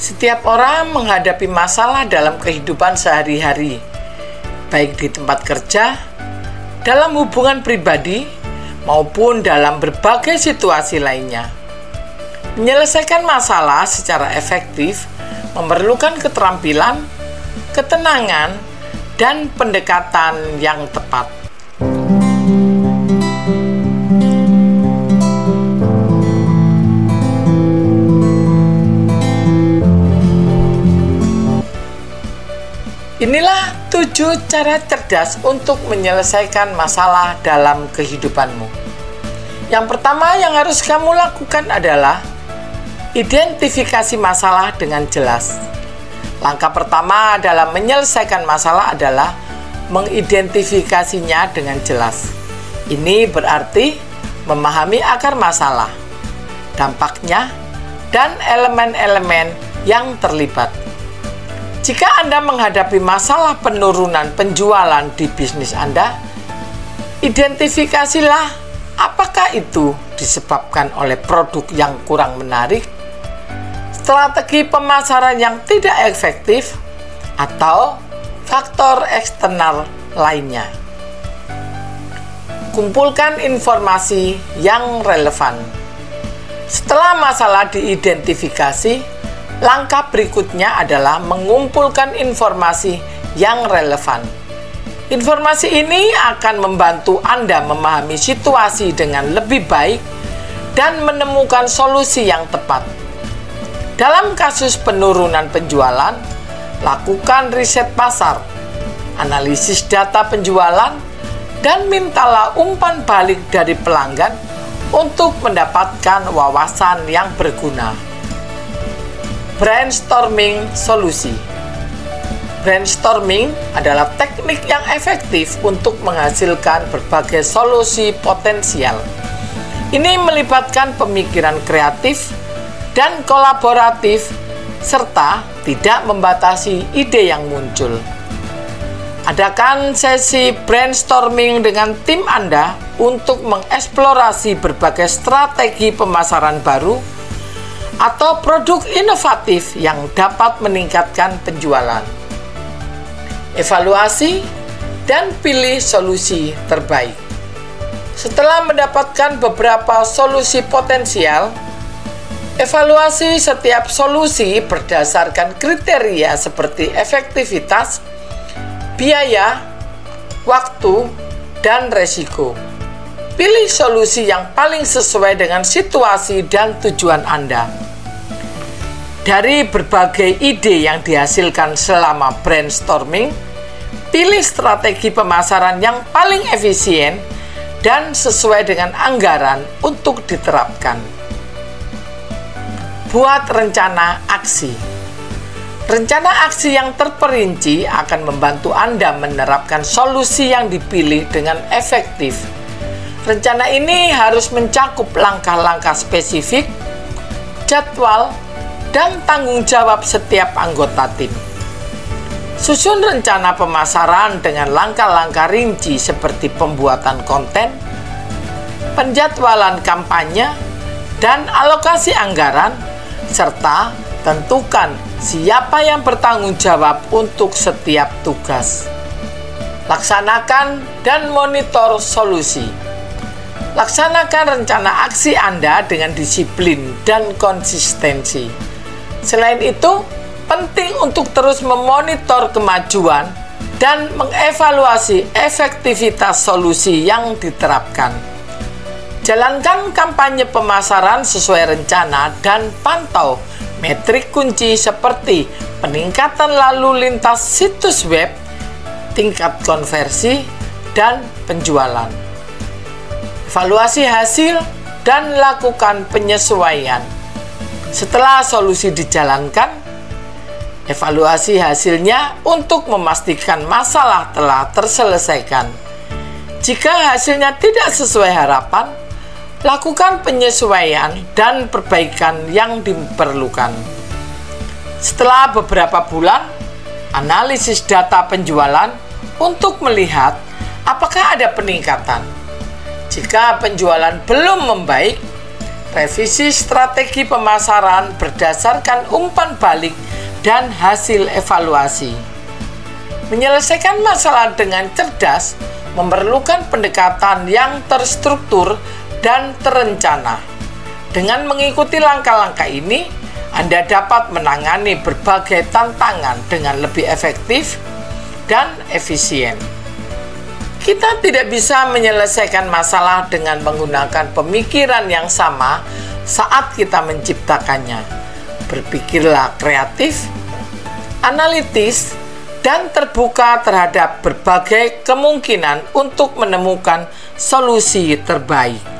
Setiap orang menghadapi masalah dalam kehidupan sehari-hari, baik di tempat kerja, dalam hubungan pribadi, maupun dalam berbagai situasi lainnya. Menyelesaikan masalah secara efektif memerlukan keterampilan, ketenangan, dan pendekatan yang tepat. Inilah 7 cara cerdas untuk menyelesaikan masalah dalam kehidupanmu. Yang pertama yang harus kamu lakukan adalah identifikasi masalah dengan jelas. Langkah pertama dalam menyelesaikan masalah adalah mengidentifikasinya dengan jelas. Ini berarti memahami akar masalah, dampaknya, dan elemen-elemen yang terlibat. Jika Anda menghadapi masalah penurunan penjualan di bisnis Anda, identifikasilah apakah itu disebabkan oleh produk yang kurang menarik, strategi pemasaran yang tidak efektif, atau faktor eksternal lainnya. Kumpulkan informasi yang relevan. Setelah masalah diidentifikasi, langkah berikutnya adalah mengumpulkan informasi yang relevan. Informasi ini akan membantu Anda memahami situasi dengan lebih baik dan menemukan solusi yang tepat. Dalam kasus penurunan penjualan, lakukan riset pasar, analisis data penjualan, dan mintalah umpan balik dari pelanggan untuk mendapatkan wawasan yang berguna. Brainstorming solusi. Brainstorming adalah teknik yang efektif untuk menghasilkan berbagai solusi potensial. Ini melibatkan pemikiran kreatif dan kolaboratif, serta tidak membatasi ide yang muncul. Adakan sesi brainstorming dengan tim Anda untuk mengeksplorasi berbagai strategi pemasaran baru atau produk inovatif yang dapat meningkatkan penjualan. Evaluasi dan pilih solusi terbaik. Setelah mendapatkan beberapa solusi potensial, evaluasi setiap solusi berdasarkan kriteria seperti efektivitas, biaya, waktu, dan resiko. Pilih solusi yang paling sesuai dengan situasi dan tujuan Anda. Dari berbagai ide yang dihasilkan selama brainstorming, pilih strategi pemasaran yang paling efisien dan sesuai dengan anggaran untuk diterapkan. Buat rencana aksi. Rencana aksi yang terperinci akan membantu Anda menerapkan solusi yang dipilih dengan efektif. Rencana ini harus mencakup langkah-langkah spesifik, jadwal, dan tanggung jawab setiap anggota tim. Susun rencana pemasaran dengan langkah-langkah rinci seperti pembuatan konten, penjadwalan kampanye, dan alokasi anggaran, serta tentukan siapa yang bertanggung jawab untuk setiap tugas. Laksanakan dan monitor solusi. Laksanakan rencana aksi Anda dengan disiplin dan konsistensi. Selain itu, penting untuk terus memonitor kemajuan dan mengevaluasi efektivitas solusi yang diterapkan. Jalankan kampanye pemasaran sesuai rencana dan pantau metrik kunci seperti peningkatan lalu lintas situs web, tingkat konversi, dan penjualan. Evaluasi hasil dan lakukan penyesuaian. Setelah solusi dijalankan, evaluasi hasilnya untuk memastikan masalah telah terselesaikan. Jika hasilnya tidak sesuai harapan, lakukan penyesuaian dan perbaikan yang diperlukan. Setelah beberapa bulan, analisis data penjualan untuk melihat apakah ada peningkatan. Jika penjualan belum membaik, revisi strategi pemasaran berdasarkan umpan balik dan hasil evaluasi. Menyelesaikan masalah dengan cerdas memerlukan pendekatan yang terstruktur dan terencana. Dengan mengikuti langkah-langkah ini, Anda dapat menangani berbagai tantangan dengan lebih efektif dan efisien. Kita tidak bisa menyelesaikan masalah dengan menggunakan pemikiran yang sama saat kita menciptakannya. Berpikirlah kreatif, analitis, dan terbuka terhadap berbagai kemungkinan untuk menemukan solusi terbaik.